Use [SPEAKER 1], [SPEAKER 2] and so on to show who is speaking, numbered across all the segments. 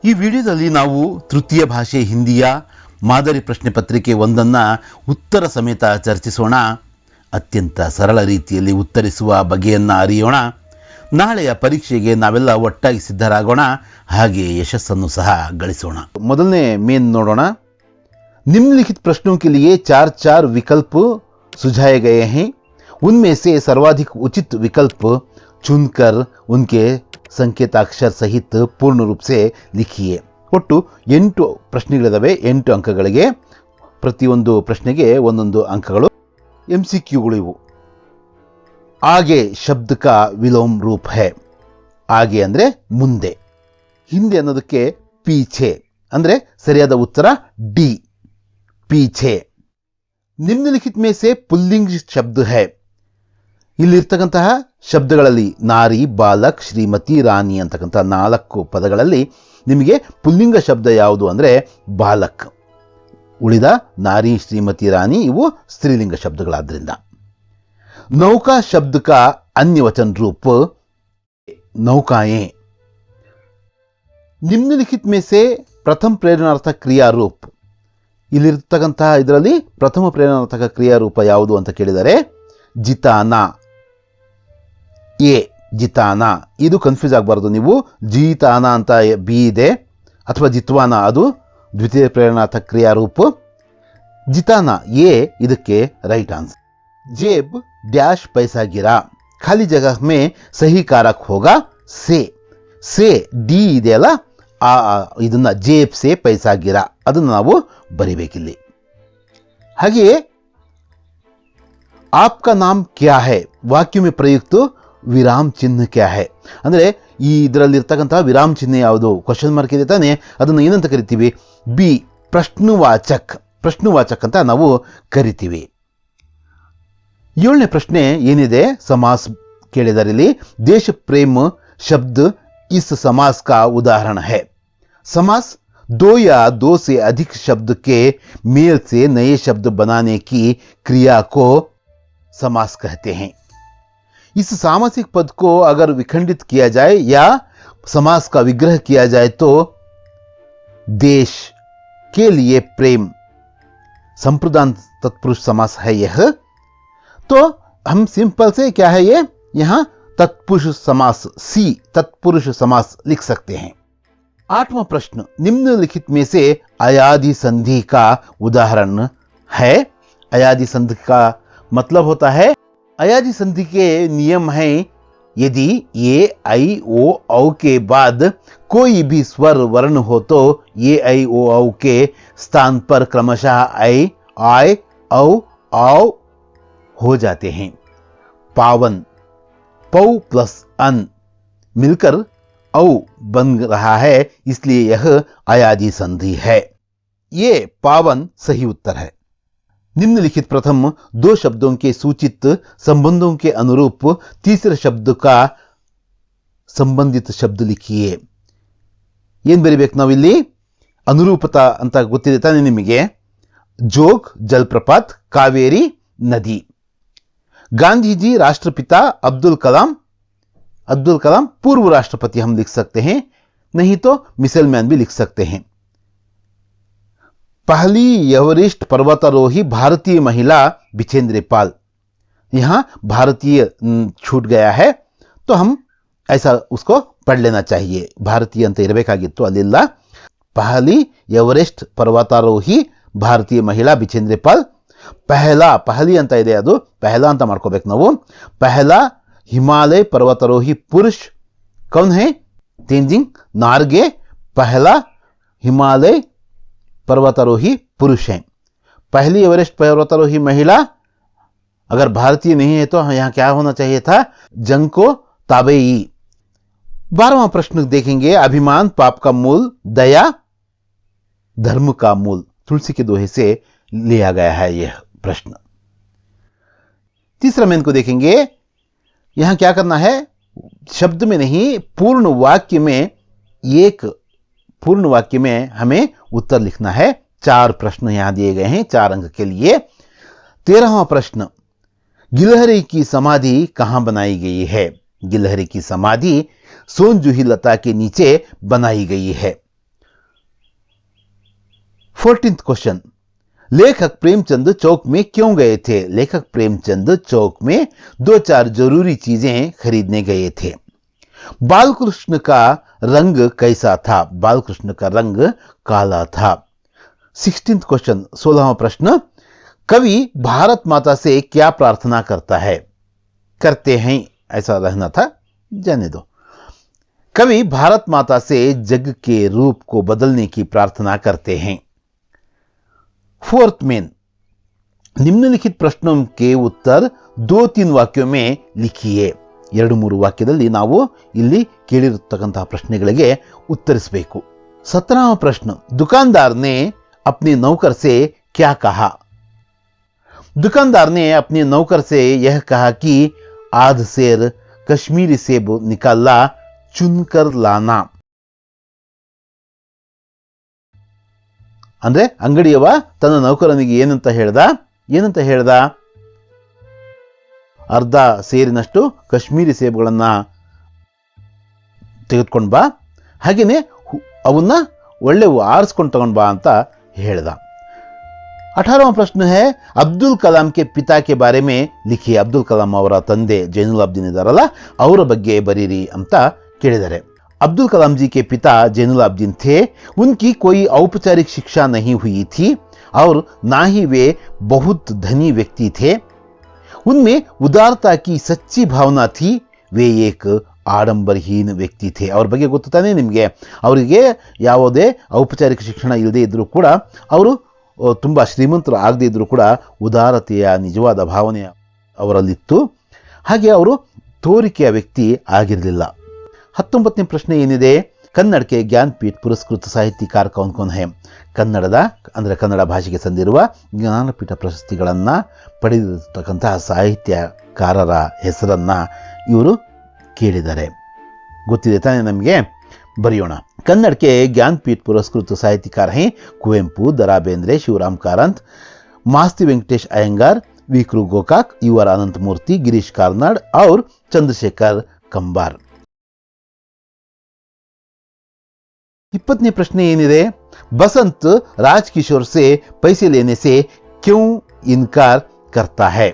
[SPEAKER 1] ಈ ವಿಡಿಯೋದಲ್ಲಿ ನಾವು ತೃತೀಯ ಭಾಷೆ ಹಿಂದಿಯ ಮಾದರಿ ಪ್ರಶ್ನೆ ಪತ್ರಿಕೆ ಒಂದನ್ನು ಉತ್ತರ ಸಮೇತ ಚರ್ಚಿಸೋಣ. ಅತ್ಯಂತ ಸರಳ ರೀತಿಯಲ್ಲಿ ಉತ್ತರಿಸುವ ಬಗೆಯನ್ನು ಅರಿಯೋಣ. ನಾಳೆಯ ಪರೀಕ್ಷೆಗೆ ನಾವೆಲ್ಲ ಒಟ್ಟಾಗಿ ಸಿದ್ಧರಾಗೋಣ, ಹಾಗೆ ಯಶಸ್ಸನ್ನು ಸಹ ಗಳಿಸೋಣ. ಮೊದಲನೇ ಮೇನ್ ನೋಡೋಣ. निम्नलिखित प्रश्नों के लिए 4 विकल्प सुझाए गए हैं. उनमें से सर्वाधिक उचित विकल्प चुनकर उनके ಸಂಕೇತಾಕ್ಷರ ಸಹಿತ ಪೂರ್ಣ ರೂಪ ಸೆ ಲಿಖಿಯೆ. ಒಟ್ಟು 8 ಪ್ರಶ್ನೆಗಳಿದಾವೆ. 8 ಅಂಕಗಳಿಗೆ, ಪ್ರತಿಯೊಂದು ಪ್ರಶ್ನೆಗೆ ಒಂದೊಂದು ಅಂಕಗಳು. MCQಗಳು ಇವು. ಆಗೆ ಶಬ್ದ ಕಾ ವಿಲೋಮ ರೂಪ ಹೈ. ಆಗೆ ಅಂದ್ರೆ ಮುಂದೆ, ಹಿಂದೆ ಅನ್ನೋದಕ್ಕೆ ಪೀಛೆ ಅಂದ್ರೆ ಸರಿಯಾದ ಉತ್ತರ ಡಿ, ಪೀಛೆ. ನಿಮ್ನಲಿಖಿತ ಮೇ ಸೆ ಪುಲ್ಲಿಂಗ ಶಬ್ದ ಹೈ. ಇಲ್ಲಿರ್ತಕ್ಕಂತಹ ಶಬ್ದಗಳಲ್ಲಿ ನಾರಿ, ಬಾಲಕ್, ಶ್ರೀಮತಿ, ರಾಣಿ ಅಂತಕ್ಕಂಥ 4 ಪದಗಳಲ್ಲಿ ನಿಮಗೆ ಪುಲ್ಲಿಂಗ ಶಬ್ದ ಯಾವುದು ಅಂದರೆ ಬಾಲಕ್. ಉಳಿದ ನಾರಿ, ಶ್ರೀಮತಿ, ರಾಣಿ ಇವು ಸ್ತ್ರೀಲಿಂಗ ಶಬ್ದಗಳಾದ್ರಿಂದ. ನೌಕಾ ಶಬ್ದ ಕಾ ಅನ್ಯವಚನ ರೂಪ ನೌಕಾಯೇ. ನಿಮ್ನಲಿಖಿತ ಮೇ ಸೆ ಪ್ರಥಮ ಪ್ರೇರಣಾರ್ಥಕ ಕ್ರಿಯಾರೂಪ. ಇಲ್ಲಿರ್ತಕ್ಕಂತಹ ಇದರಲ್ಲಿ ಪ್ರಥಮ ಪ್ರೇರಣಾರ್ಥಕ ಕ್ರಿಯಾರೂಪ ಯಾವುದು ಅಂತ ಕೇಳಿದರೆ ಜಿತಾನ. ಎ ಜಿತಾನ. ಇದು ಕನ್ಫ್ಯೂಸ್ ಆಗಬಾರ್ದು ನೀವು. ಜೀತಾನ ಅಂತ ಬಿ ಇದೆ, ಅಥವಾ ಜಿತ್ವಾನ ಅದು ದ್ವಿತೀಯ ಪ್ರೇರಣಾರ್ಥಕ ಕ್ರಿಯಾರೂಪ. ಜಿತಾನ ಎ ಇದಕ್ಕೆ ರೈಟ್ ಆನ್ಸರ್. जेब डैश पैसा गिरा. खाली जगह में सही कारक होगा से ಡಿ ಇದೆಯಲ್ಲ, ಇದನ್ನ ಜೇಬ್ ಸೆ ಪೈಸಾ ಗಿರಾ ಅದನ್ನು ನಾವು ಬರಿಬೇಕಿಲ್ಲಿ. ಹಾಗೆಯೇ आपका नाम क्या है ವಾಕ್ಯ में ಪ್ರಯುಕ್ತ ವಿರಾಮ್ ಚಿಹ್ನೆ ಕ್ಯಾ ಹೈ. ಅಂದರೆ ಈ ಇದರಲ್ಲಿರ್ತಕ್ಕಂತಹ ವಿರಾಮ್ ಚಿಹ್ನೆ ಯಾವುದು, ಕ್ವಶನ್ ಮಾರ್ಕ್ ಇದೆ ತಾನೆ, ಅದನ್ನು ಏನಂತ ಕರಿತೀವಿ? ಬಿ ಪ್ರಶ್ನವಾಚಕ್. ಪ್ರಶ್ನವಾಚಕ್ ಅಂತ ನಾವು ಕರಿತೀವಿ. 7ನೇ ಪ್ರಶ್ನೆ ಏನಿದೆ, ಸಮಾಸ್ ಕೇಳಿದರೆ ಇಲ್ಲಿ ದೇಶ ಪ್ರೇಮ ಶಬ್ದ इस समास का उदाहरण है. समास 2 या 2 से अधिक शब्द के मेल से नए शब्द बनाने की क्रिया को समास कहते हैं. इस सामासिक पद को अगर विखंडित किया जाए या समास का विग्रह किया जाए तो देश के लिए प्रेम संप्रदान तत्पुरुष समास है यह. तो हम सिंपल से क्या है ये, यहां तत्पुरुष समास सी तत्पुरुष समास लिख सकते हैं. 8वां प्रश्न, निम्नलिखित में से अयादि संधि का उदाहरण है. अयादि संधि का मतलब होता है, अयादि संधि के नियम हैं यदि ए आई ओ औ के बाद कोई भी स्वर वर्ण हो तो ए आई ओ औ के स्थान पर क्रमशः आई, आय, औ, आओ हो जाते हैं. पावन, पौ प्लस अन मिलकर औ बन रहा है, इसलिए यह अयादि संधि है. ये पावन सही उत्तर है. निम्नलिखित प्रथम 2 शब्दों के सूचित संबंधों के अनुरूप तीसरे शब्द का संबंधित शब्द लिखिए. ಏನ್ ಬರಿಬೇಕು ನಾವಿಲ್ಲಿ? ಅನುರೂಪತ ಅಂತ ಗೊತ್ತಿದೆ ತಾನೆ ನಿಮಗೆ. ಜೋಗ್ ಜಲಪ್ರಪಾತ್, ಕಾವೇರಿ ನದಿ. गांधी जी राष्ट्रपिता, अब्दुल कलाम पूर्व राष्ट्रपति हम लिख सकते हैं, नहीं तो मिसेलमैन भी लिख सकते हैं. पहली एवरेस्ट पर्वतारोही भारतीय महिला बिछेंद्र पाल. यहां भारतीय छूट गया है तो हम ऐसा उसको पढ़ लेना चाहिए. भारतीय ಅಂತ ಇರಬೇಕಾಗಿತ್ತು, ಅಲ್ಲಿಲ್ಲ. पहली एवरेस्ट पर्वतारोही भारतीय महिला बिछेंद्र पाल. ಪಹಲಿ ಅಂತ ಇದೆ, ಅದು ಪಹಲಾ ಅಂತ ಮಾಡ್ಕೋಬೇಕು ನಾವು. ಪಹಲಾ ಹಿಮಾಲಯ ಪರ್ವತಾರೋಹಿ ಪುರುಷ ಕೌನ್ ಹೈ? तेंजिंग नार्गे पहला हिमालय पर्वतारोही पुरुष है. पहली एवरेस्ट पर्वतारोही महिला अगर भारतीय नहीं है तो यहां क्या होना चाहिए था? Junko Tabei. 12वां प्रश्न देखेंगे, अभिमान पाप का मूल, दया धर्म का मूल. तुलसी के दोहे से लिया गया है यह प्रश्न. तीसरा मेन को देखेंगे. यहां क्या करना है? शब्द में नहीं, पूर्ण वाक्य में, एक पूर्ण वाक्य में हमें उत्तर लिखना है. 4 प्रश्न यहां दिए गए हैं 4 अंक के लिए. 13वां प्रश्न, गिलहरी की समाधि कहां बनाई गई है? गिलहरी की समाधि सोनजूही लता के नीचे बनाई गई है. 14th क्वेश्चन, लेखक प्रेमचंद चौक में क्यों गए थे? लेखक प्रेमचंद चौक में 2-4 जरूरी चीजें खरीदने गए थे। बालकृष्ण का रंग कैसा था? बालकृष्ण का रंग काला था। 16th क्वेश्चन, 16वां प्रश्न, कवि भारत माता से क्या प्रार्थना करता है? करते हैं ऐसा रहना था, जाने दो। कवि भारत माता से जग के रूप को बदलने की प्रार्थना करते हैं। 4th मेन, निम्नलिखित प्रश्नों के उत्तर 2-3 ವಾಕ್ಯ में लिखिए. 2-3 ವಾಕ್ಯದಲ್ಲಿ ನಾವು ಇಲ್ಲಿ ಕೇಳಿರತಕ್ಕಂತಹ ಪ್ರಶ್ನೆಗಳಿಗೆ ಉತ್ತರಿಸಬೇಕು. 17वां प्रश्न, दुकानदार ने अपने नौकर से क्या कहा? दुकानदार ने अपने नौकर से यह कहा कि आध सेर कश्मीरी सेब निकाला, चुनकर लाना. ಅಂದ್ರೆ ಅಂಗಡಿಯವ ತನ್ನ ನೌಕರನಿಗೆ ಏನಂತ ಹೇಳ್ದ? ಅರ್ಧ ಸೇರಿನಷ್ಟು ಕಾಶ್ಮೀರಿ ಸೇಬುಗಳನ್ನ ತೆಗೆದುಕೊಂಡು ಬಾ, ಹಾಗೇನೆ ಅವನ್ನ ಒಳ್ಳೆವು ಆರಿಸ್ಕೊಂಡು ತಗೊಂಡು ಬಾ ಅಂತ ಹೇಳ್ದ. 18वां प्रश्न है, अब्दुल कलाम के पिता के बारे में लिखिए. अब्दुल कलाम ಅವರ ತಂದೆ ಜೈನುಲಾಬ್ದೀನ್ ಇದಾರಲ್ಲ, ಅವರ ಬಗ್ಗೆ ಬರೀರಿ ಅಂತ ಕೇಳಿದ್ದಾರೆ. अब्दुल कलाम जी के पिता जैनुलाब्दीन थे. उनकी कोई औपचारिक शिक्षा नहीं हुई थी और ना ही वे बहुत धनी व्यक्ति थे. उनमें उदारता की सच्ची भावना थी. वे एक ಆಡಂಬರಹೀನ ವ್ಯಕ್ತಿ ಥೇ. ಅವ್ರ ಬಗ್ಗೆ ಗೊತ್ತು ತಾನೇ ನಿಮಗೆ. ಅವರಿಗೆ ಯಾವುದೇ ಔಪಚಾರಿಕ ಶಿಕ್ಷಣ ಇಲ್ಲದೆ ಇದ್ರೂ ಕೂಡ, ಅವರು ತುಂಬ ಶ್ರೀಮಂತರು ಆಗದೇ ಇದ್ರೂ ಕೂಡ ಉದಾರತೆಯ ನಿಜವಾದ ಭಾವನೆ ಅವರಲ್ಲಿತ್ತು. ಹಾಗೆ ಅವರು ತೋರಿಕೆಯ ವ್ಯಕ್ತಿ ಆಗಿರಲಿಲ್ಲ. 19ನೇ ಪ್ರಶ್ನೆ ಏನಿದೆ, ಕನ್ನಡ के ज्ञानपीठ पुरस्कृत साहित्यकार कौन कौन है? ಕನ್ನಡ ಭಾಷೆಗೆ ಸಂದಿರುವ ಜ್ಞಾನಪೀಠ ಪ್ರಶಸ್ತಿಗಳನ್ನ ಪಡೆದಿರತಕ್ಕಂತಹ ಸಾಹಿತ್ಯಕಾರರ ಹೆಸರನ್ನ ಇವರು ಕೇಳಿದ್ದಾರೆ. ಗೊತ್ತಿದೆ ತಾನೇ ನಮಗೆ, ಬರೆಯೋಣ. कन्नड़ के ज्ञानपीठ पुरस्कृत साहित्यकार हैं कुवेंपु, दरा बेंद्रे, शिवराम कारंत, मास्ती वेंकटेश अयंगार, वीकृ गोकाक, यूआर अनंत मूर्ति, गिरीश कार्नाड और चंद्रशेखर कंबार. 20ನೇ ಪ್ರಶ್ನೆ ಏನಿದೆ, बसंत राजकिशोर से पैसे लेने से क्यों इनकार करता है?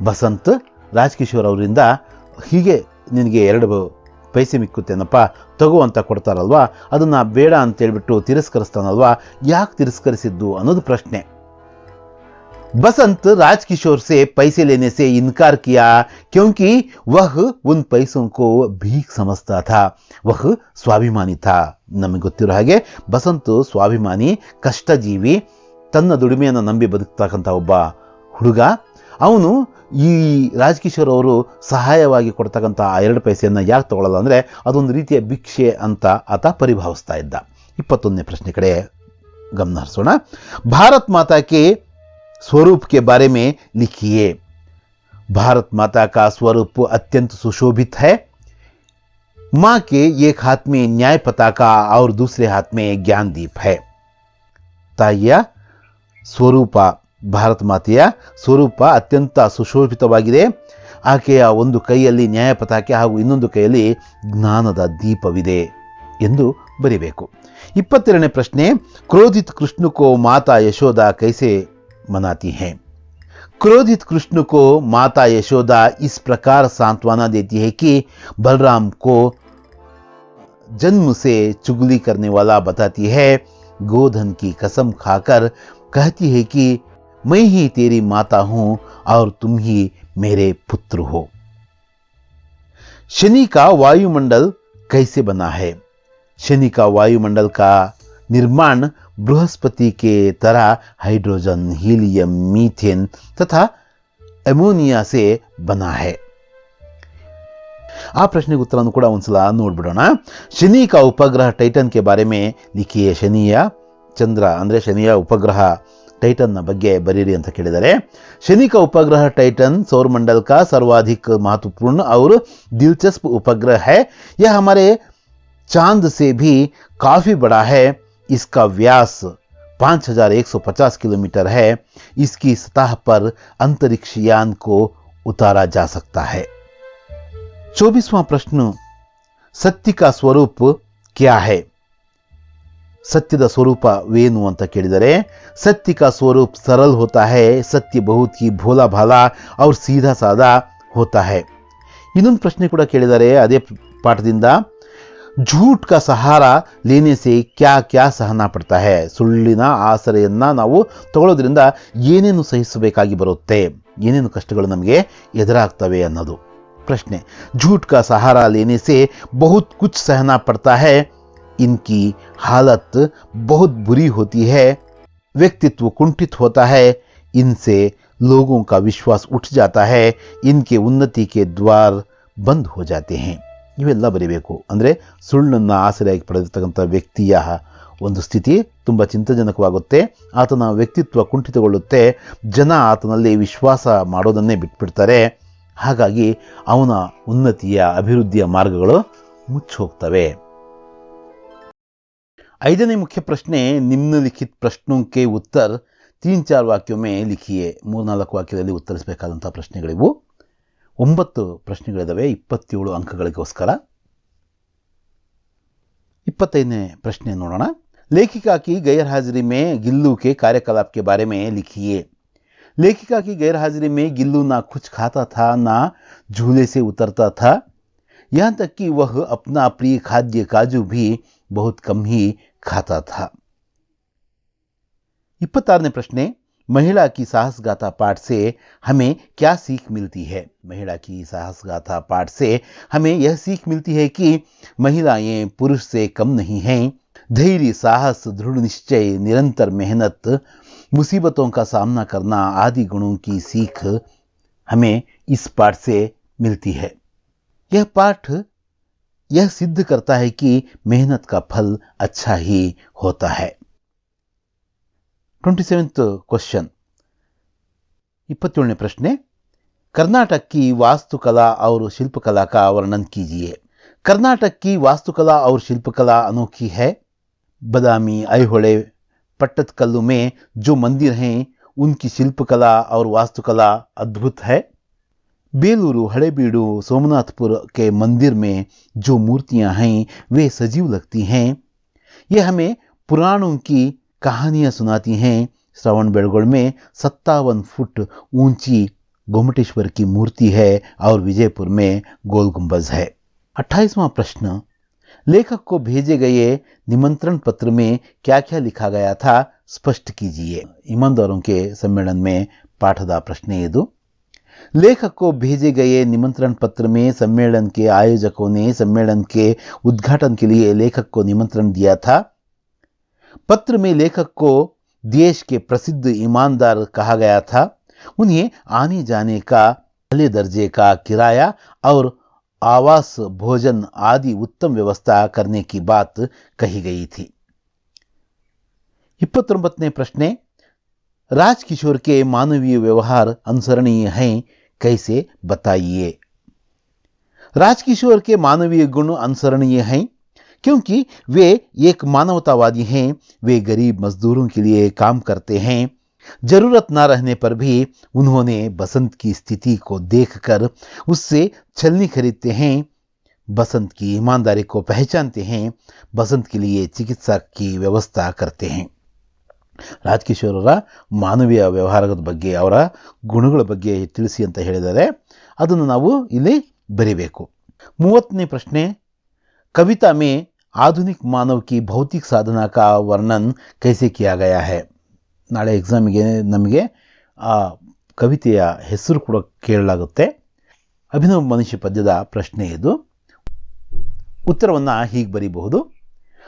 [SPEAKER 1] बसंत ರಾಜ್ಕಿಶೋರ್ ಅವರಿಂದ ಹೀಗೆ ನಿನಗೆ 2 ಪೈಸೆ ಮಿಕ್ಕುತ್ತೇನಪ್ಪ ತಗೋ ಅಂತ ಕೊಡ್ತಾರಲ್ವಾ, ಅದನ್ನ ಬೇಡ ಅಂತ ಹೇಳ್ಬಿಟ್ಟು ತಿರಸ್ಕರಿಸ್ತಾನಲ್ವಾ, ಯಾಕೆ ತಿರಸ್ಕರಿಸಿದ್ದು ಅನ್ನೋದು ಪ್ರಶ್ನೆ. बसंत राजकिशोर से पैसे लेने से इनकार किया क्योंकि वह उन पैसों को भीख समझता था. वह स्वाभिमानी था. ನಮಗೆ ಗೊತ್ತಿರೋ ಹಾಗೆ ಬಸಂತ್ ಸ್ವಾಭಿಮಾನಿ, ಕಷ್ಟಜೀವಿ, ತನ್ನ ದುಡಿಮೆಯನ್ನು ನಂಬಿ ಬದುಕ್ತಕ್ಕಂಥ ಒಬ್ಬ ಹುಡುಗ. ಅವನು ಈ ರಾಜ್ಕಿಶೋರ್ ಅವರು ಸಹಾಯವಾಗಿ ಕೊಡ್ತಕ್ಕಂಥ ಆ 2 ಪೈಸೆಯನ್ನು ಯಾಕೆ ತಗೊಳ್ಳಲ್ಲ ಅಂದರೆ ಅದೊಂದು ರೀತಿಯ ಭಿಕ್ಷೆ ಅಂತ ಆತ ಪರಿಭಾವಿಸ್ತಾ ಇದ್ದ. 21ನೇ ಪ್ರಶ್ನೆ ಕಡೆ ಗಮನ ಹರಿಸೋಣ. ಭಾರತ್ ಮಾತಾ के स्वरूप के बारे में लिखिए. भारत माता का स्वरूप अत्यंत सुशोभित है. मां के एक हाथ में न्याय पताका और दूसरे हाथ में ज्ञान दीप है. ತಾಯಿಯ ಸ್ವರೂಪ, ಭಾರತ ಮಾತೆಯ ಸ್ವರೂಪ ಅತ್ಯಂತ ಸುಶೋಭಿತವಾಗಿದೆ. ಆಕೆಯ ಒಂದು ಕೈಯಲ್ಲಿ ನ್ಯಾಯ ಪತಾಕೆ ಹಾಗೂ ಇನ್ನೊಂದು ಕೈಯಲ್ಲಿ ಜ್ಞಾನದ ದೀಪವಿದೆ ಎಂದು ಬರೀಬೇಕು. 22ನೇ ಪ್ರಶ್ನೆ, क्रोधित कृष्ण को माता यशोदा कैसे मनाती हैं? क्रोधित कृष्ण को माता यशोदा इस प्रकार सांत्वना देती है कि बलराम को जन्म से चुगली करने वाला बताती है. गोधन की कसम खाकर कहती है कि मैं ही तेरी माता हूं और तुम ही मेरे पुत्र हो. शनि का वायुमंडल कैसे बना है? शनि का वायुमंडल का निर्माण बृहस्पति के तरह हाइड्रोजन, हीलियम, मीथेन तथा अमोनिया से बना है. ಆ ಪ್ರಶ್ನೆಗೆ ಉತ್ತರವನ್ನು ಕೂಡ ಒಂದ್ಸಲ ನೋಡ್ಬಿಡೋಣ. ಶನಿ का उपग्रह टाइटन के बारे में लिखिए. ಶನಿಯ ಚಂದ್ರ ಅಂದ್ರೆ ಶನಿಯ ಉಪಗ್ರಹ टाइटन ಬಗ್ಗೆ ಬರೀರಿ ಅಂತ ಕೇಳಿದ್ದಾರೆ. शनि का उपग्रह टाइटन सौरमंडल का सर्वाधिक महत्वपूर्ण और दिलचस्प उपग्रह है. यह हमारे चांद से भी काफी बड़ा है. इसका व्यास 5150 किलोमीटर है. इसकी सतह पर अंतरिक्ष यान को उतारा जा सकता है. 24वां प्रश्न, सत्य का स्वरूप क्या है? ಸತ್ಯದ ಸ್ವರೂಪವೇನು ಅಂತ ಕೇಳಿದರೆ ಸತ್ಯ का स्वरूप सरल होता है, सत्य बहुत ही भोला भाला और सीधा साधा होता है. ಇನ್ನೊಂದು ಪ್ರಶ್ನೆ ಕೂಡ ಕೇಳಿದ್ದಾರೆ ಅದೇ ಪಾಠದಿಂದ, झूठ का सहारा लेने से क्या क्या सहना पड़ता है. ಸುಳ್ಳಿನ ಆಸರೆಯನ್ನ ನಾವು ತಗೊಳ್ಳೋದ್ರಿಂದ ಏನೇನು ಸಹಿಸಬೇಕಾಗಿ ಬರುತ್ತೆ, ಏನೇನು ಕಷ್ಟಗಳು ನಮಗೆ ಎದುರಾಗ್ತವೆ ಅನ್ನೋದು ಪ್ರಶ್ನೆ. झूठ का सहारा लेने से बहुत कुछ सहना पड़ता है. इनकी हालत बहुत बुरी होती है, व्यक्तित्व कुंठित होता है, इनसे लोगों का विश्वास उठ जाता है, इनके उन्नति के द्वार बंद हो जाते हैं. ಇವೆಲ್ಲ ಬರೀಬೇಕು. ಅಂದರೆ ಸುಳ್ಳನ್ನು ಆಸರೆಯಾಗಿ ಪಡೆದಿರ್ತಕ್ಕಂಥ ವ್ಯಕ್ತಿಯ ಒಂದು ಸ್ಥಿತಿ ತುಂಬ ಚಿಂತಾಜನಕವಾಗುತ್ತೆ. ಆತನ ವ್ಯಕ್ತಿತ್ವ ಕುಂಠಿತಗೊಳ್ಳುತ್ತೆ, ಜನ ಆತನಲ್ಲಿ ವಿಶ್ವಾಸ ಮಾಡೋದನ್ನೇ ಬಿಟ್ಬಿಡ್ತಾರೆ. ಹಾಗಾಗಿ ಅವನ ಉನ್ನತಿಯ ಅಭಿವೃದ್ಧಿಯ ಮಾರ್ಗಗಳು ಮುಚ್ಚೋಗ್ತವೆ. 5ನೇ ಮುಖ್ಯ ಪ್ರಶ್ನೆ, ನಿಮ್ನಲಿಖಿತ ಪ್ರಶ್ನೋं के उत्तर 3-4 ವಾಕ್ಯೋं में लिखिए. 3-4 ವಾಕ್ಯದಲ್ಲಿ ಉತ್ತರಿಸಬೇಕಾದಂತಹ ಪ್ರಶ್ನೆಗಳಿವು. 9 ಪ್ರಶ್ನೆಗಳಿದಾವೆ, 27 ಅಂಕಗಳಿಗೋಸ್ಕರ. 25ನೇ ಪ್ರಶ್ನೆ ನೋಡೋಣ. लेखिका की गैरहाजिरी में गिल्लू के कार्यकलाप के बारे में लिखिए. लेखिका की गैरहाजिरी में गिल्लू ना कुछ खाता था, ना झूले से उतरता था, यहाँ तक कि वह अपना प्रिय खाद्य काजू भी बहुत कम ही खाता था. 26ನೇ ಪ್ರಶ್ನೆ, महिला की साहसगाथा पाठ से हमें क्या सीख मिलती है. महिला की साहसगाथा पाठ से हमें यह सीख मिलती है कि महिलाएं पुरुष से कम नहीं हैं. धैर्य, साहस, दृढ़ निश्चय, निरंतर मेहनत, मुसीबतों का सामना करना आदि गुणों की सीख हमें इस पाठ से मिलती है. यह पाठ यह सिद्ध करता है कि मेहनत का फल अच्छा ही होता है. 27th क्वेश्चन, 27ನೇ प्रश्न, कर्नाटक की वास्तुकला और शिल्पकला का वर्णन कीजिए. कर्नाटक की वास्तुकला और शिल्पकला अनोखी है. बदामी, ऐहोळे, पट्टदकल्लु में जो मंदिर हैं उनकी शिल्पकला और वास्तुकला अद्भुत है. बेलूरू, हड़ेबीडू, सोमनाथपुर के मंदिर में जो मूर्तियां हैं वे सजीव लगती हैं. ये हमें पुराणों की कहानियां सुनाती हैं. श्रवण बेलगोल में 57 फुट ऊंची गोमटेश्वर की मूर्ति है और विजयपुर में गोल गुंबज है. 28वां प्रश्न, लेखक को भेजे गए निमंत्रण पत्र में क्या क्या लिखा गया था, स्पष्ट कीजिए. ईमानदारों के सम्मेलन में पाठದ ಪ್ರಶ್ನೆ ಇದು. लेखक को भेजे गए निमंत्रण पत्र में सम्मेलन के आयोजकों ने सम्मेलन के उद्घाटन के लिए लेखक को निमंत्रण दिया था. पत्र में लेखक को देश के प्रसिद्ध ईमानदार कहा गया था. उन्हें आने जाने का पहले दर्जे का किराया और आवास, भोजन आदि उत्तम व्यवस्था करने की बात कही गई थी. 29ನೇ ಪ್ರಶ್ನೆ, राजकिशोर के मानवीय व्यवहार अनुसरणीय हैं, कैसे बताइए. राजकिशोर के मानवीय गुण अनुसरणीय हैं क्योंकि वे एक मानवतावादी हैं. वे गरीब मजदूरों के लिए काम करते हैं. जरूरत न रहने पर भी उन्होंने बसंत की स्थिति को देखकर उससे छलनी खरीदते हैं. बसंत की ईमानदारी को पहचानते हैं. बसंत के लिए चिकित्सा की व्यवस्था करते हैं. ರಾಜಕಿಶೋರ್ ಅವರ ಮಾನವೀಯ ವ್ಯವಹಾರದ ಬಗ್ಗೆ, ಅವರ ಗುಣಗಳ ಬಗ್ಗೆ ತಿಳಿಸಿ ಅಂತ ಹೇಳಿದ್ದಾರೆ. ಅದನ್ನು ನಾವು ಇಲ್ಲಿ ಬರಿಬೇಕು. 30ನೇ ಪ್ರಶ್ನೆ, कविता में आधुनिक मानव की भौतिक साधना का वर्णन कैसे किया गया है. ನಾಳೆ ಎಕ್ಸಾಮಿಗೆ ನಮಗೆ ಆ ಕವಿತೆಯ ಹೆಸರು ಕೂಡ ಕೇಳಲಾಗುತ್ತೆ. ಅಭಿನವ ಮನುಷ್ಯ ಪದ್ಯದ ಪ್ರಶ್ನೆ ಇದು. ಉತ್ತರವನ್ನು ಹೀಗೆ ಬರೀಬಹುದು.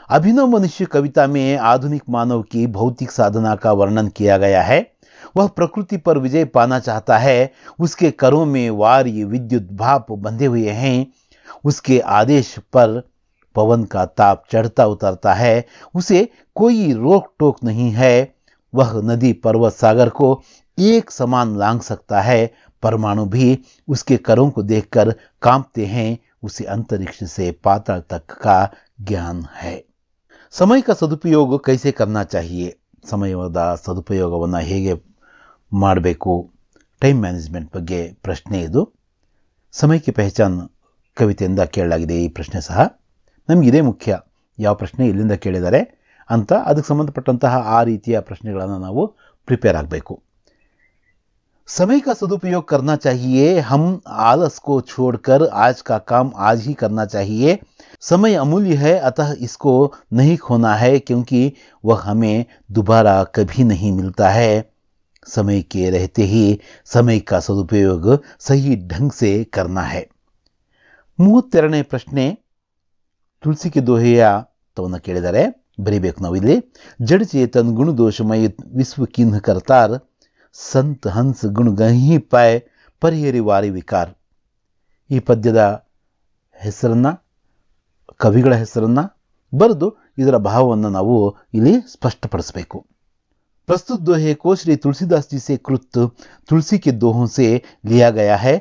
[SPEAKER 1] अभिनव मनुष्य कविता में आधुनिक मानव की भौतिक साधना का वर्णन किया गया है. वह प्रकृति पर विजय पाना चाहता है. उसके करों में वार्य विद्युत भाप बंधे हुए हैं. उसके आदेश पर पवन का ताप चढ़ता उतरता है. उसे कोई रोक टोक नहीं है. वह नदी, पर्वत, सागर को एक समान लांघ सकता है. परमाणु भी उसके करों को देखकर कांपते हैं. उसे अंतरिक्ष से पाताल तक का ज्ञान है. समय का सदुपयोग कैसे करना चाहिए. ಸಮಯದ ಸದುಪಯೋಗವನ್ನು ಹೇಗೆ ಮಾಡಬೇಕು, ಟೈಮ್ ಮ್ಯಾನೇಜ್ಮೆಂಟ್ ಬಗ್ಗೆ ಪ್ರಶ್ನೆ ಇದು. ಸಮಯಕ್ಕೆ ಪಹಚಾನ್ ಕವಿತೆಯಿಂದ ಕೇಳಲಾಗಿದೆ ಈ ಪ್ರಶ್ನೆ ಸಹ. ನಮಗಿದೇ ಮುಖ್ಯ, ಯಾವ ಪ್ರಶ್ನೆ ಎಲ್ಲಿಂದ ಕೇಳಿದ್ದಾರೆ ಅಂತ ಅದಕ್ಕೆ ಸಂಬಂಧಪಟ್ಟಂತಹ ಆ ರೀತಿಯ ಪ್ರಶ್ನೆಗಳನ್ನು ನಾವು ಪ್ರಿಪೇರ್ ಆಗಬೇಕು. समय का सदुपयोग करना चाहिए. हम आलस को छोड़कर आज का काम आज ही करना चाहिए. समय अमूल्य है, अतः इसको नहीं खोना है, क्योंकि वह हमें दोबारा कभी नहीं मिलता है. समय के रहते ही समय का सदुपयोग सही ढंग से करना है. 32ನೇ ಪ್ರಶ್ನೆ ತುಳಸಿಗೆ ದೋಹೆಯ ತವನ್ನ ಕೇಳಿದರೆ ಬರಿಬೇಕು ನಾವು ಇಲ್ಲಿ. ಜಡ ಚೇತನ್ ಗುಣ ದೋಷಮಯ ವಿಶ್ವ ಕಿನ್ಹ ಕರ್ತಾರ್ ಸಂತ ಹಂಸ ಗುಣ ಗಹಿ ಪಾಯ್ ಪರಿಹರಿವಾರಿ ವಿಕಾರ. ಈ ಪದ್ಯದ ಹೆಸರನ್ನ, ಕವಿಗಳ ಹೆಸರನ್ನ ಬರೆದು ಇದರ ಭಾವವನ್ನು ನಾವು ಇಲ್ಲಿ ಸ್ಪಷ್ಟಪಡಿಸಬೇಕು. प्रस्तुत दोहे को श्री तुलसीदास जी से कृत तुलसी के दोहों से लिया गया है.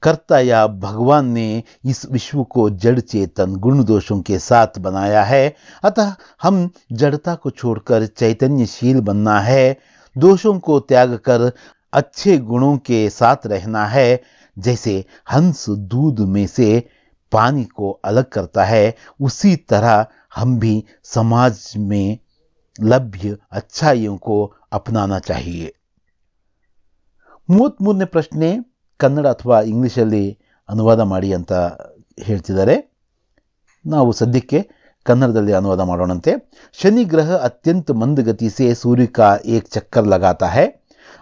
[SPEAKER 1] कर्ता या भगवान ने इस विश्व को जड़ चेतन गुण दोषों के साथ बनाया है, अतः हम जड़ता को छोड़कर चैतन्यशील बनना है. दोषों को त्याग कर अच्छे गुणों के साथ रहना है. जैसे हंस दूध में से पानी को अलग करता है, उसी तरह हम भी समाज में ಲಭ್ಯ ಅಚ್ಛಾಯಿಯೋ ಕೋ ಅಪನಾನಾ ಚಾಹಿಯೆ. 33ನೇ ಪ್ರಶ್ನೆ ಕನ್ನಡ ಅಥವಾ ಇಂಗ್ಲಿಷಲ್ಲಿ ಅನುವಾದ ಮಾಡಿ ಅಂತ ಹೇಳ್ತಿದ್ದಾರೆ. ನಾವು ಸದ್ಯಕ್ಕೆ ಕನ್ನಡದಲ್ಲಿ ಅನುವಾದ ಮಾಡೋಣಂತೆ. शनि ग्रह अत्यंत मंद गति से सूर्य का एक चक्कर लगाता है.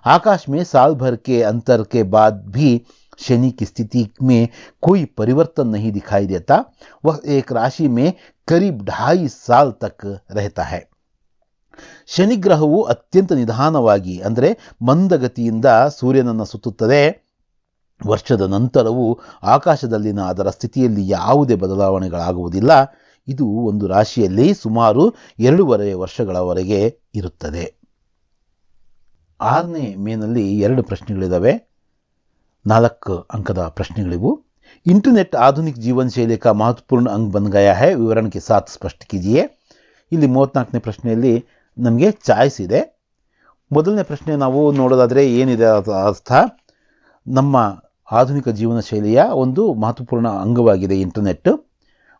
[SPEAKER 1] आकाश में साल भर के अंतर के बाद भी शनि की स्थिति में कोई परिवर्तन नहीं दिखाई देता. वह एक राशि में करीब 2.5 साल तक रहता है. ಶನಿಗ್ರಹವು ಅತ್ಯಂತ ನಿಧಾನವಾಗಿ ಅಂದರೆ ಮಂದಗತಿಯಿಂದ ಸೂರ್ಯನನ್ನು ಸುತ್ತುತ್ತದೆ. ವರ್ಷದ ನಂತರವೂ ಆಕಾಶದಲ್ಲಿನ ಅದರ ಸ್ಥಿತಿಯಲ್ಲಿ ಯಾವುದೇ ಬದಲಾವಣೆಗಳಾಗುವುದಿಲ್ಲ. ಇದು ಒಂದು ರಾಶಿಯಲ್ಲಿ ಸುಮಾರು 2.5 ವರ್ಷಗಳವರೆಗೆ ಇರುತ್ತದೆ. 6ನೇ ಮೇನಲ್ಲಿ 2 ಪ್ರಶ್ನೆಗಳಿದ್ದಾವೆ. 4 अंक का प्रश्नಗಳಿವು. इंटरनेट आधुनिक जीवन शैली का महत्वपूर्ण अंग बन गया है, विवरण के साथ स्पष्ट कीजिए. ಇಲ್ಲಿ 34ನೇ ಪ್ರಶ್ನೆಯಲ್ಲಿ ನಮಗೆ ಚಾಯ್ಸ್ ಇದೆ. ಮೊದಲನೇ ಪ್ರಶ್ನೆ ನಾವು ನೋಡೋದಾದರೆ ಏನಿದೆ ಅರ್ಥ, ನಮ್ಮ ಆಧುನಿಕ ಜೀವನ ಶೈಲಿಯ ಒಂದು ಮಹತ್ವಪೂರ್ಣ ಅಂಗವಾಗಿದೆ ಇಂಟರ್ನೆಟ್.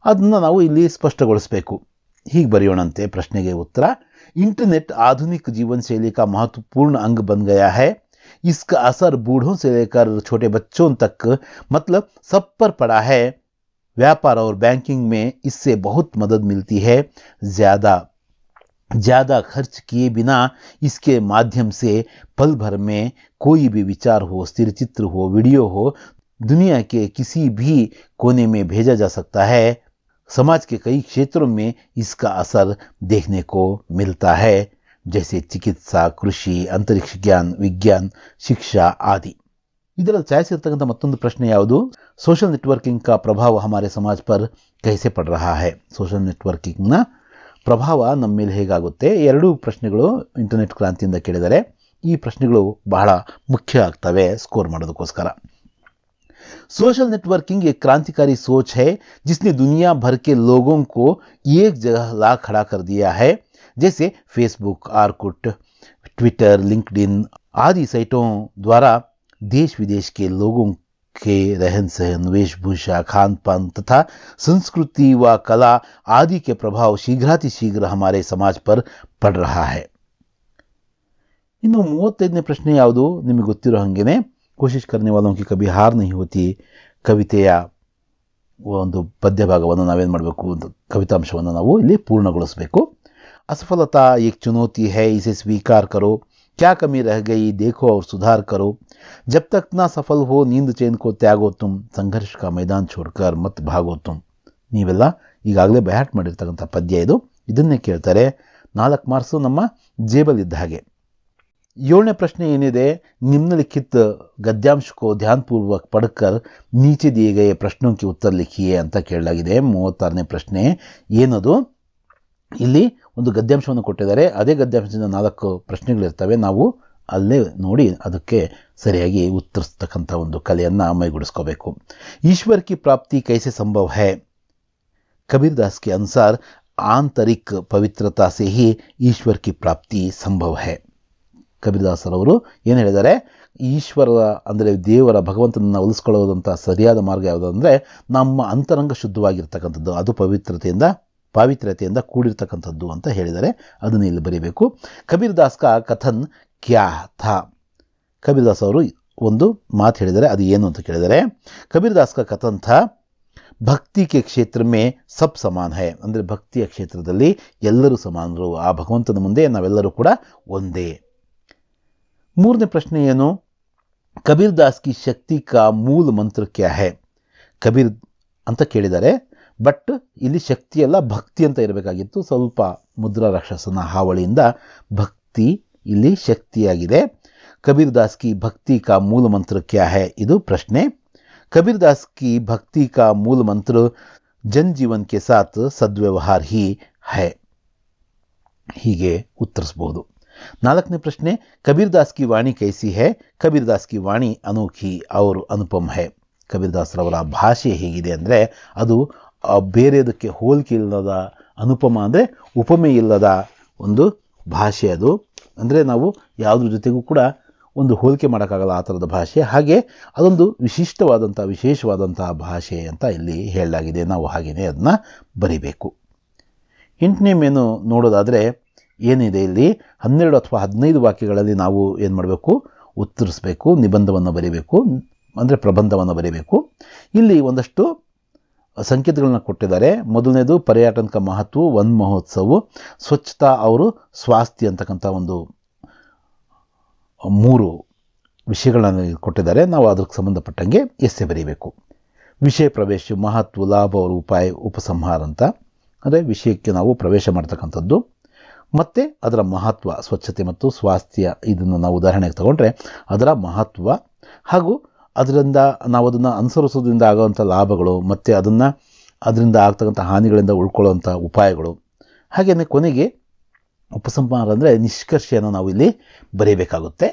[SPEAKER 1] ಅದನ್ನು ನಾವು ಇಲ್ಲಿ ಸ್ಪಷ್ಟಗೊಳಿಸಬೇಕು. ಹೀಗೆ ಬರೆಯೋಣಂತೆ ಪ್ರಶ್ನೆಗೆ ಉತ್ತರ. इंटरनेट आधुनिक जीवन शैली का महत्वपूर्ण अंग बन गया है. इसका असर बूढ़ों से लेकर छोटे बच्चों तक मतलब सब पर पड़ा है. व्यापार और बैंकिंग में इससे बहुत मदद मिलती है. ज़्यादा खर्च किए बिना इसके माध्यम से पल भर में कोई भी विचार हो, स्थिर चित्र हो, वीडियो हो, दुनिया के किसी भी कोने में भेजा जा सकता है. समाज के कई क्षेत्रों में इसका असर देखने को मिलता है, जैसे चिकित्सा, कृषि, अंतरिक्ष ज्ञान, विज्ञान, शिक्षा आदि. ಇದರಲ್ಲಿ ಚಾಯ್ಸ್ ಇರ್ತಕ್ಕಂಥ ಮತ್ತೊಂದು ಪ್ರಶ್ನೆ ಯಾವುದು, ಸೋಷಿಯಲ್ ನೆಟ್ವರ್ಕಿಂಗ್ का प्रभाव हमारे समाज पर कैसे पड़ रहा है. ಸೋಷಿಯಲ್ ನೆಟ್ವರ್ಕಿಂಗ್ನ ಪ್ರಭಾವ ನಮ್ಮ ಮೇಲೆ ಹೇಗಾಗುತ್ತೆ. 2 ಪ್ರಶ್ನೆಗಳು ಇಂಟರ್ನೆಟ್ ಕ್ರಾಂತಿಯಿಂದ ಕೇಳಿದರೆ ಈ ಪ್ರಶ್ನೆಗಳು ಬಹಳ ಮುಖ್ಯ ಆಗ್ತವೆ ಸ್ಕೋರ್ ಮಾಡೋದಕ್ಕೋಸ್ಕರ. सोशल नेटवर्किंग एक क्रांतिकारी सोच है जिसने दुनिया भर के लोगों को एक जगह ला खड़ा कर दिया है. जैसे फेसबुक, आर्कुट, ट्विटर, लिंक्डइन आदि साइटों द्वारा देश विदेश के लोगों के रहन सहन, वेशभूषा, खान पान तथा संस्कृति व कला आदि के प्रभाव शीघ्रातिशीघ्र हमारे समाज पर पड़ रहा है. ಇನ್ನು 35ನೇ ಪ್ರಶ್ನೆ ಯಾವುದು, ನಿಮಗೆ ಗೊತ್ತಿರೋ ಹಾಗೇನೆ कोशिश करने वालों की कभी हार नहीं होती ಕವಿತೆಯ ಒಂದು ಪದ್ಯ ಭಾಗವನ್ನು ನಾವೇನು ಮಾಡಬೇಕು, ಕವಿತಾಂಶವನ್ನು ನಾವು ಇಲ್ಲಿ ಪೂರ್ಣಗೊಳಿಸಬೇಕು. असफलता एक चुनौती है, इसे स्वीकार करो. क्या कमी रह गई देखो और सुधार करो. जब तक ना सफल हो नींद चैन को त्यागो तुम. संघर्ष का मैदान छोड़कर मत भागो तुम. ನೀವೆಲ್ಲ ಈಗಾಗಲೇ ಬಯಾಟ್ ಮಾಡಿರ್ತಕ್ಕಂಥ ಪದ್ಯ ಇದು. ಇದನ್ನೇ ಕೇಳ್ತಾರೆ. 4 ಮಾರ್ಕ್ಸ್ ನಮ್ಮ ಜೇಬಲ್ಲಿದ್ದ ಹಾಗೆ. 7ನೇ ಪ್ರಶ್ನೆ ಏನಿದೆ, निम्नलिखित गद्यांश को ध्यानपूर्वक पढ़कर नीचे दिए गए प्रश्नों के उत्तर लिखिए ಅಂತ ಕೇಳಲಾಗಿದೆ. 36ನೇ ಪ್ರಶ್ನೆ ಏನದು, ಇಲ್ಲಿ ಒಂದು ಗದ್ಯಾಂಶವನ್ನು ಕೊಟ್ಟಿದ್ದಾರೆ. ಅದೇ ಗದ್ಯಾಂಶದಿಂದ 4 ಪ್ರಶ್ನೆಗಳಿರ್ತವೆ. ನಾವು ಅಲ್ಲೇ ನೋಡಿ ಅದಕ್ಕೆ ಸರಿಯಾಗಿ ಉತ್ತರಿಸ್ತಕ್ಕಂಥ ಒಂದು ಕಲೆಯನ್ನು ಮೈಗೂಡಿಸ್ಕೋಬೇಕು. ईश्वर की प्राप्ति कैसे संभव है. कबीरदास के अनुसार आंतरिक पवित्रता से ही ईश्वर की प्राप्ति संभव है. ಕಬೀರದಾಸರವರು ಏನು ಹೇಳಿದ್ದಾರೆ, ಈಶ್ವರ ಅಂದರೆ ದೇವರ ಭಗವಂತನನ್ನು ಒಲಿಸ್ಕೊಳ್ಳೋದಂಥ ಸರಿಯಾದ ಮಾರ್ಗ ಯಾವುದು ಅಂದರೆ ನಮ್ಮ ಅಂತರಂಗ ಶುದ್ಧವಾಗಿರ್ತಕ್ಕಂಥದ್ದು, ಅದು ಪವಿತ್ರತೆಯಿಂದ ಪಾವಿತ್ರ್ಯತೆಯಿಂದ ಕೂಡಿರ್ತಕ್ಕಂಥದ್ದು ಅಂತ ಹೇಳಿದರೆ ಅದನ್ನು ಇಲ್ಲಿ ಬರೀಬೇಕು. ಕಬೀರ್ ದಾಸ್ ಕಾ ಕಥನ್ ಕ್ಯಾ ಥಾ. ಕಬೀರ್ ದಾಸ್ ಅವರು ಒಂದು ಮಾತು ಹೇಳಿದರೆ ಅದು ಏನು ಅಂತ ಕೇಳಿದರೆ, ಕಬೀರ್ ದಾಸ್ ಕಾ ಕಥನ್ ಥಾ ಭಕ್ತಿ ಕೆ ಕ್ಷೇತ್ರ ಮೇ ಸಬ್ ಸಮಾನ್ ಹೈ. ಅಂದರೆ ಭಕ್ತಿಯ ಕ್ಷೇತ್ರದಲ್ಲಿ ಎಲ್ಲರೂ ಸಮಾನರು, ಆ ಭಗವಂತನ ಮುಂದೆ ನಾವೆಲ್ಲರೂ ಕೂಡ ಒಂದೇ. ಮೂರನೇ ಪ್ರಶ್ನೆ ಏನು, ಕಬೀರ್ ದಾಸ್ ಕಿ ಶಕ್ತಿ ಕಾ ಮೂಲ ಮಂತ್ರ ಕ್ಯಾ ಹೈ. ಕಬೀರ್ ಅಂತ ಕೇಳಿದ್ದಾರೆ, ಬಟ್ ಇಲ್ಲಿ ಶಕ್ತಿಯಲ್ಲ ಭಕ್ತಿ ಅಂತ ಇರಬೇಕಾಗಿತ್ತು. ಸ್ವಲ್ಪ ಮುದ್ರಾ ರಾಕ್ಷಸನ ಹಾವಳಿಯಿಂದ ಭಕ್ತಿ ಇಲ್ಲಿ ಶಕ್ತಿಯಾಗಿದೆ. ಕಬೀರ್ ದಾಸ್ ಕಿ ಭಕ್ತಿ ಕಾ ಮೂಲ ಮಂತ್ರ ಕ್ಯಾ ಹೈ, ಇದು ಪ್ರಶ್ನೆ. ಕಬೀರ್ ದಾಸ್ ಕಿ ಭಕ್ತಿ ಕಾ ಮೂಲ ಮಂತ್ರ ಜನ್ ಜೀವನ್ ಕೆ ಸಾಥ್ ಸದ್ವ್ಯವಹಾರ್ ಹಿ ಹೈ. ಹೀಗೆ ಉತ್ತರಿಸಬಹುದು. ನಾಲ್ಕನೇ ಪ್ರಶ್ನೆ, ಕಬೀರ್ ದಾಸ್ ಕಿ ವಾಣಿ ಕೈಸಿ ಹೈ. ಕಬೀರ್ ದಾಸ್ ಕಿ ವಾಣಿ ಅನೋಖಿ ಔರ್ ಅನುಪಮ್ ಹೈ. ಕಬೀರ್ ದಾಸ್ರವರ ಭಾಷೆ ಹೇಗಿದೆ ಅಂದರೆ ಅದು ಬೇರೆದಕ್ಕೆ ಹೋಲಿಕೆ ಇಲ್ಲದ, ಅನುಪಮ ಅಂದರೆ ಉಪಮೆ ಇಲ್ಲದ ಒಂದು ಭಾಷೆ ಅದು. ಅಂದರೆ ನಾವು ಯಾವುದ್ರ ಜೊತೆಗೂ ಕೂಡ ಒಂದು ಹೋಲಿಕೆ ಮಾಡೋಕ್ಕಾಗಲ್ಲ ಆ ಥರದ ಭಾಷೆ. ಹಾಗೆ ಅದೊಂದು ವಿಶೇಷವಾದಂತಹ ಭಾಷೆ ಅಂತ ಇಲ್ಲಿ ಹೇಳಲಾಗಿದೆ. ನಾವು ಹಾಗೆಯೇ ಅದನ್ನು ಬರಿಬೇಕು. 8ನೇ ಮೇನು ನೋಡೋದಾದರೆ ಏನಿದೆ ಇಲ್ಲಿ 12 ಅಥವಾ 15 ವಾಕ್ಯಗಳಲ್ಲಿ ನಾವು ಏನು ಮಾಡಬೇಕು, ಉತ್ತರಿಸಬೇಕು, ನಿಬಂಧವನ್ನು ಬರೀಬೇಕು, ಅಂದರೆ ಪ್ರಬಂಧವನ್ನು ಬರೀಬೇಕು. ಇಲ್ಲಿ ಒಂದಷ್ಟು ಸಂಕೇತಗಳನ್ನ ಕೊಟ್ಟಿದ್ದಾರೆ. ಮೊದಲನೇದು ಪರ್ಯಟನ ಕ ಮಹತ್ವ, ವನ್ ಮಹೋತ್ಸವ, ಸ್ವಚ್ಛತಾ ಅವರು ಸ್ವಾಸ್ಥ್ಯ ಅಂತಕ್ಕಂಥ ಒಂದು 3 ವಿಷಯಗಳನ್ನು ಕೊಟ್ಟಿದ್ದಾರೆ. ನಾವು ಅದಕ್ಕೆ ಸಂಬಂಧಪಟ್ಟಂಗೆ ಎಸ್ಸೆ ಬರೀಬೇಕು. ವಿಷಯ ಪ್ರವೇಶ, ಮಹತ್ವ, ಲಾಭ और ಉಪಾಯ, ಉಪಸಂಹಾರ ಅಂತ. ಅಂದರೆ ವಿಷಯಕ್ಕೆ ನಾವು ಪ್ರವೇಶ ಮಾಡ್ತಕ್ಕಂಥದ್ದು ಮತ್ತು ಅದರ ಮಹತ್ವ, ಸ್ವಚ್ಛತೆ ಮತ್ತು ಸ್ವಾಸ್ಥ್ಯ, ಇದನ್ನು ನಾವು ಉದಾಹರಣೆಗೆ ತಗೊಂಡ್ರೆ ಅದರ ಮಹತ್ವ ಹಾಗೂ ಅದರಿಂದ ನಾವು ಅದನ್ನು ಅನುಸರಿಸೋದ್ರಿಂದ ಆಗುವಂಥ ಲಾಭಗಳು ಮತ್ತು ಅದರಿಂದ ಆಗ್ತಕ್ಕಂಥ ಹಾನಿಗಳಿಂದ ಉಳ್ಕೊಳ್ಳುವಂಥ ಉಪಾಯಗಳು. ಹಾಗೆಯೇ ಕೊನೆಗೆ ಉಪಸಂಹಾರ ಅಂದರೆ ನಿಷ್ಕರ್ಷೆಯನ್ನು ನಾವು ಇಲ್ಲಿ ಬರೀಬೇಕಾಗುತ್ತೆ.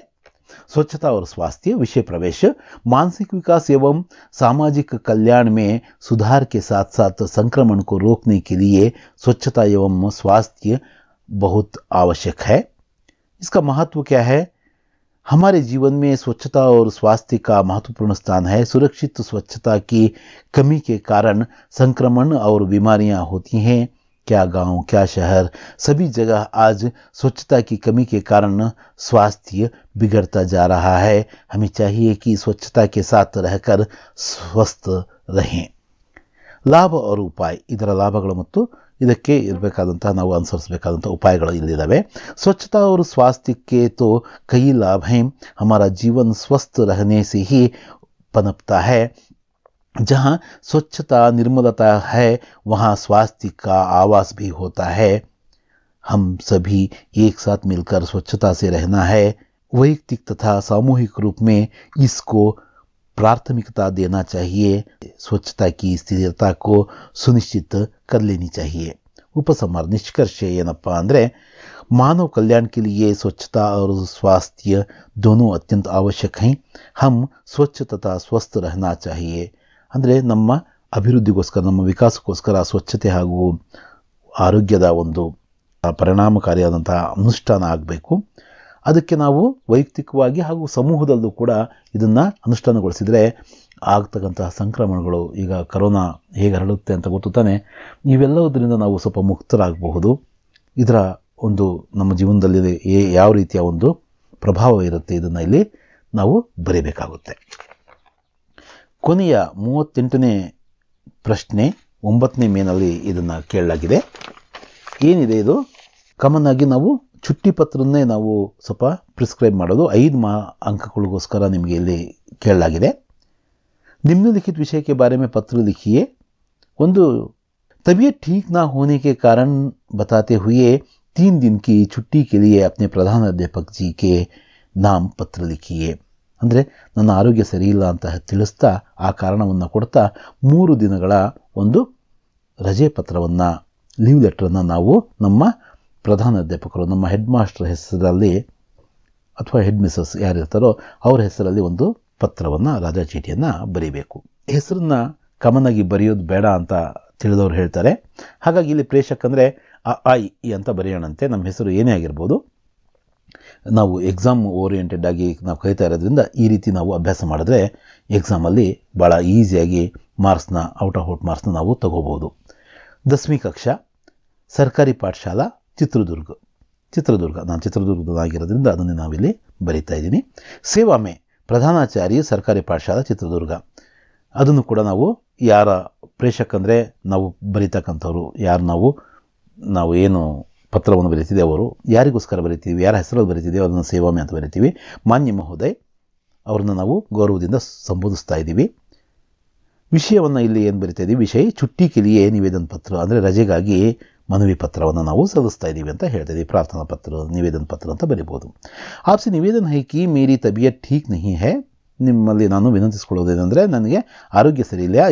[SPEAKER 1] स्वच्छता और स्वास्थ्य, विषय प्रवेश, मानसिक विकास एवं सामाजिक कल्याण में सुधार के साथ साथ संक्रमण को रोकने के लिए स्वच्छता एवं स्वास्थ्य बहुत आवश्यक है. इसका महत्व क्या है? हमारे जीवन में स्वच्छता और स्वास्थ्य का महत्वपूर्ण स्थान है. सुरक्षित स्वच्छता की कमी के कारण संक्रमण और बीमारियां होती हैं. क्या गांव, क्या शहर, सभी जगह आज स्वच्छता की कमी के कारण स्वास्थ्य बिगड़ता जा रहा है. हमें चाहिए कि स्वच्छता के साथ रहकर स्वस्थ रहें. ಲಾಭ और ಉಪಾಯ, ಇದರ ಲಾಭಗಳು ಮತ್ತು ಇದಕ್ಕೆ ಇರಬೇಕಾದಂಥ ನಾವು ಅನುಸರಿಸಬೇಕಾದಂಥ ಉಪಾಯಗಳು ಇಲ್ಲಿದ್ದಾವೆ. ಸ್ವಚ್ಛತಾ और स्वास्थ्य के तो कई लाभ हैं. हमारा जीवन स्वस्थ रहने से ही पनपता है. जहाँ स्वच्छता निर्मलता है वहाँ स्वास्थ्य का आवास भी होता है. हम सभी एक साथ मिलकर स्वच्छता से रहना है. वैयक्तिक तथा सामूहिक रूप में इसको प्राथमिकता देना चाहिए. स्वच्छता की स्थिरता को सुनिश्चित कर लेनी चाहिए. उपसंहार, निष्कर्ष ಏನಪ್ಪಾ ಅಂದರೆ मानव कल्याण के लिए स्वच्छता और स्वास्थ्य दोनों अत्यंत आवश्यक हैं. हम स्वच्छ तथा स्वस्थ रहना चाहिए. ಅಂದರೆ ನಮ್ಮ ಅಭಿವೃದ್ಧಿಗೋಸ್ಕರ, ನಮ್ಮ ವಿಕಾಸಕ್ಕೋಸ್ಕರ ಸ್ವಚ್ಛತೆ ಹಾಗೂ ಆರೋಗ್ಯದ ಒಂದು ಪರಿಣಾಮಕಾರಿಯಾದಂಥ ಅನುಷ್ಠಾನ ಆಗಬೇಕು. ಅದಕ್ಕೆ ನಾವು ವೈಯಕ್ತಿಕವಾಗಿ ಹಾಗೂ ಸಮೂಹದಲ್ಲೂ ಕೂಡ ಇದನ್ನು ಅನುಷ್ಠಾನಗೊಳಿಸಿದರೆ ಆಗ್ತಕ್ಕಂತಹ ಸಂಕ್ರಮಣಗಳು, ಈಗ ಕರೋನಾ ಹೇಗೆ ಹರಡುತ್ತೆ ಅಂತ ಗೊತ್ತು ತಾನೆ, ಇವೆಲ್ಲದರಿಂದ ನಾವು ಸ್ವಲ್ಪ ಮುಕ್ತರಾಗಬಹುದು. ಇದರ ಒಂದು ನಮ್ಮ ಜೀವನದಲ್ಲಿ ಯಾವ ರೀತಿಯ ಒಂದು ಪ್ರಭಾವ ಇರುತ್ತೆ ಇದನ್ನು ಇಲ್ಲಿ ನಾವು ಬರೀಬೇಕಾಗುತ್ತೆ. ಕೊನೆಯ 38ನೇ ಪ್ರಶ್ನೆ 9ನೇ ಮೇನಲ್ಲಿ ಇದನ್ನು ಕೇಳಲಾಗಿದೆ. ಏನಿದೆ ಇದು? ಕಾಮನ್ ಆಗಿ ನಾವು ಚುಟ್ಟಿ ಪತ್ರನ್ನೇ ನಾವು ಸ್ವಲ್ಪ ಪ್ರಿಸ್ಕ್ರೈಬ್ ಮಾಡೋದು. 5 ಅಂಕಗಳಿಗೋಸ್ಕರ ನಿಮಗೆ ಇಲ್ಲಿ ಕೇಳಲಾಗಿದೆ. निम्नलिखित विषय के बारे में पत्र लिखिए. ಒಂದು तबीयत ठीक ना होने के कारण बताते हुए 3 दिन की छुट्टी के लिए अपने प्रधान अध्यापक जी के नाम पत्र लिखिए. ಅಂದರೆ ನನ್ನ ಆರೋಗ್ಯ ಸರಿ ಇಲ್ಲ ಅಂತ ತಿಳಿಸ್ತಾ ಆ ಕಾರಣವನ್ನು ಕೊಡ್ತಾ 3 ದಿನಗಳ ಒಂದು ರಜೆ ಪತ್ರವನ್ನು, ಲೀವ್ ಲೆಟ್ರನ್ನು ನಾವು ನಮ್ಮ ಪ್ರಧಾನ ಅಧ್ಯಾಪಕರು, ನಮ್ಮ ಹೆಡ್ ಮಾಸ್ಟರ್ ಹೆಸರಲ್ಲಿ ಅಥವಾ ಹೆಡ್ ಮಿಸಸ್ ಯಾರಿರ್ತಾರೋ ಅವ್ರ ಹೆಸರಲ್ಲಿ ಒಂದು ಪತ್ರವನ್ನು, ರಾಜಾ ಚೀಟಿಯನ್ನು ಬರೀಬೇಕು. ಹೆಸರನ್ನ ಕಾಮನ್ ಆಗಿ ಬರೆಯೋದು ಬೇಡ ಅಂತ ತಿಳಿದವರು ಹೇಳ್ತಾರೆ. ಹಾಗಾಗಿ ಇಲ್ಲಿ ಪ್ರೇಷಕ್ ಅಂದರೆ ಐ ಅಂತ ಬರೆಯೋಣಂತೆ. ನಮ್ಮ ಹೆಸರು ಏನೇ ಆಗಿರ್ಬೋದು, ನಾವು ಎಕ್ಸಾಮ್ ಓರಿಯೆಂಟೆಡ್ ಆಗಿ ನಾವು ಕಲಿತಾ ಇರೋದ್ರಿಂದ ಈ ರೀತಿ ನಾವು ಅಭ್ಯಾಸ ಮಾಡಿದ್ರೆ ಎಕ್ಸಾಮಲ್ಲಿ ಭಾಳ ಈಸಿಯಾಗಿ ಔಟ್ ಆಫ್ ಮಾರ್ಕ್ಸ್ನ ನಾವು ತಗೋಬೋದು. 10वीं कक्षा ಸರ್ಕಾರಿ ಪಾಠಶಾಲಾ ಚಿತ್ರದುರ್ಗ ನಾನು ಚಿತ್ರದುರ್ಗದಾಗಿರೋದ್ರಿಂದ ಅದನ್ನೇ ನಾವಿಲ್ಲಿ ಬರಿತಾ ಇದ್ದೀನಿ. ಸೇವಾಮೆ ಪ್ರಧಾನಾಚಾರಿ ಸರ್ಕಾರಿ ಪಾಠಶಾಲಾ ಚಿತ್ರದುರ್ಗ, ಅದನ್ನು ಕೂಡ ನಾವು ಯಾರ ಪ್ರೇಕ್ಷಕಂದರೆ ನಾವು ಬರೀತಕ್ಕಂಥವ್ರು ಯಾರು ನಾವು ಏನು ಪತ್ರವನ್ನು ಬರೀತಿದ್ದೆ ಅವರು ಯಾರಿಗೋಸ್ಕರ ಬರಿತೀವಿ, ಯಾರ ಹೆಸರಲ್ಲಿ ಬರೀತಿದ್ದೀವಿ ಅದನ್ನು ಸೇವಾಮೆ ಅಂತ ಬರಿತೀವಿ. ಮಾನ್ಯ ಮಹೋದಯ್ ಅವ್ರನ್ನ ನಾವು ಗೌರವದಿಂದ ಸಂಬೋಧಿಸ್ತಾ ಇದ್ದೀವಿ. ವಿಷಯವನ್ನು ಇಲ್ಲಿ ಏನು ಬರಿತಾ ಇದ್ದೀವಿ, ವಿಷಯ ಚುಟ್ಟಿ ಕೆಲಿಯೇ ನಿವೇದನ ಪತ್ರ, ಅಂದರೆ ರಜೆಗಾಗಿ ಮನವಿ ಪತ್ರವನ್ನು ನಾವು ಸಲ್ಲಿಸ್ತಾ ಇದ್ದೀವಿ ಅಂತ ಹೇಳ್ತಾ ಇದ್ದೀವಿ. ಪ್ರಾರ್ಥನಾ ಪತ್ರ, ನಿವೇದನ ಪತ್ರ ಅಂತ ಬರಿಬೋದು. ಆಪ್ಸಿ ನಿವೇದನ ಹೈ ಕಿ ಮೇರಿ ತಬಿಯತ್ ಠೀಕ್ ನಹಿ ಹೈ, ನಿಮ್ಮಲ್ಲಿ ನಾನು ವಿನಂತಿಸ್ಕೊಳ್ಳೋದೇನೆಂದರೆ ನನಗೆ ಆರೋಗ್ಯ ಸರಿ ಇಲ್ಲ,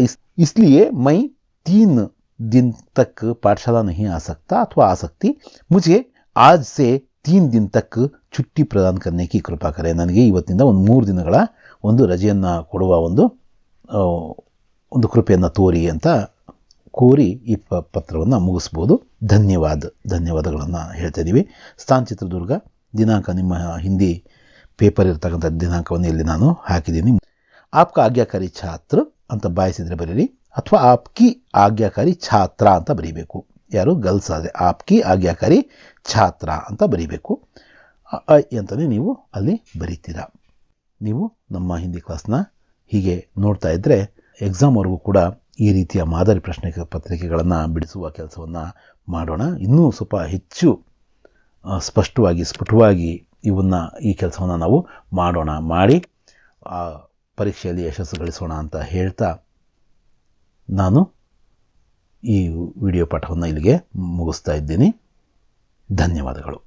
[SPEAKER 1] इसलिए मैं 3 दिन तक पाठशाला नहीं आ सकता अथवा आ सकती, मुझे आज से 3 दिन तक छुट्टी प्रदान करने की कृपा करें. ನನಗೆ ಇವತ್ತಿಂದ 3 ದಿನಗಳ ಒಂದು ರಜೆಯನ್ನು ಕೊಡುವ ಒಂದು ಕೃಪೆಯನ್ನು ತೋರಿ ಅಂತ ಕೋರಿ ಈ ಪತ್ರವನ್ನು ಮುಗಿಸ್ಬೋದು. ಧನ್ಯವಾದಗಳನ್ನು ಹೇಳ್ತಾ ಇದ್ದೀವಿ. ಸ್ಥಾನ್ ಚಿತ್ರದುರ್ಗ, ದಿನಾಂಕ ನಿಮ್ಮ ಹಿಂದಿ ಪೇಪರ್ ಇರ್ತಕ್ಕಂಥ ದಿನಾಂಕವನ್ನು ಇಲ್ಲಿ ನಾನು ಹಾಕಿದ್ದೀನಿ. ಆಪ್ಕ ಆಜ್ಞಾಕಾರಿ ಛಾತ್ರ ಅಂತ ಬಾಯಿಸಿದರೆ ಬರೀರಿ, ಅಥವಾ ಆಪ್ಕಿ ಆಜ್ಞಾಕಾರಿ ಛಾತ್ರ ಅಂತ ಬರೀಬೇಕು. ಯಾರು ಗರ್ಲ್ಸ್ ಆದರೆ ಆಪ್ಕಿ ಆಜ್ಞಾಕಾರಿ ಛಾತ್ರ ಅಂತ ಬರೀಬೇಕು. ಅಂತಲೇ ನೀವು ಅಲ್ಲಿ ಬರೀತೀರಾ. ನೀವು ನಮ್ಮ ಹಿಂದಿ ಕ್ಲಾಸ್ನ ಹೀಗೆ ನೋಡ್ತಾ ಇದ್ದರೆ ಎಕ್ಸಾಮ್ವರೆಗೂ ಕೂಡ ಈ ರೀತಿಯ ಮಾದರಿ ಪ್ರಶ್ನೆ ಪತ್ರಿಕೆಗಳನ್ನು ಬಿಡಿಸುವ ಕೆಲಸವನ್ನು ಮಾಡೋಣ. ಇನ್ನೂ ಸ್ವಲ್ಪ ಹೆಚ್ಚು ಸ್ಫುಟವಾಗಿ ಈ ಕೆಲಸವನ್ನು ನಾವು ಮಾಡಿ ಆ ಪರೀಕ್ಷೆಯಲ್ಲಿ ಯಶಸ್ಸು ಗಳಿಸೋಣ ಅಂತ ಹೇಳ್ತಾ ನಾನು ಈ ವಿಡಿಯೋ ಪಾಠವನ್ನು ಇಲ್ಲಿಗೆ ಮುಗಿಸ್ತಾ ಇದ್ದೀನಿ. ಧನ್ಯವಾದಗಳು.